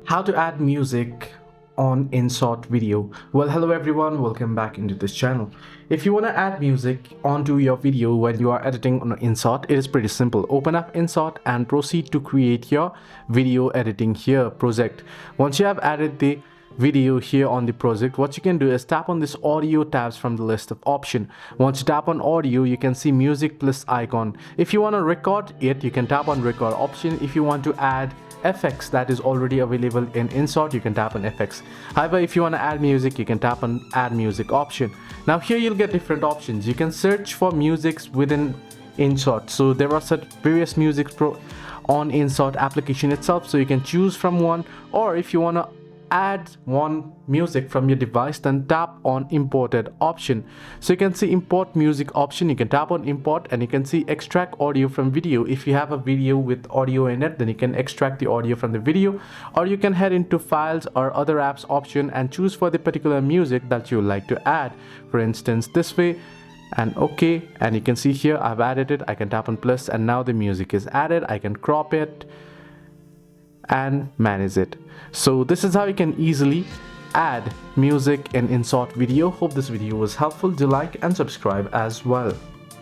How to add music on InShot video. Well, hello everyone, welcome back into this channel. If you want to add music onto your video when you are editing on InShot, it is pretty simple. Open up InShot and proceed to create your video editing here project. Once you have added the video here on the project, what you can do is tap on this audio tabs from the list of option. Once you tap on audio, you can see music plus icon. If you want to record it, you can tap on record option. If you want to add effects that is already available in InShot, you can tap on effects. However, if you want to add music, you can tap on add music option. Now here you'll get different options. You can search for musics within InShot. So there are such various music on InShot application itself, so you can choose from one, or if you want to add one music from your device, then tap on imported option. So you can see import music option. You can tap on import and you can see extract audio from video. If you have a video with audio in it, then you can extract the audio from the video, or you can head into files or other apps option and choose for the particular music that you like to add, for instance this way, and okay, and you can see here I've added it. I can tap on plus and now the music is added. I can crop it and manage it. So this is how you can easily add music in InShot video. Hope this video was helpful. Do like and subscribe as well.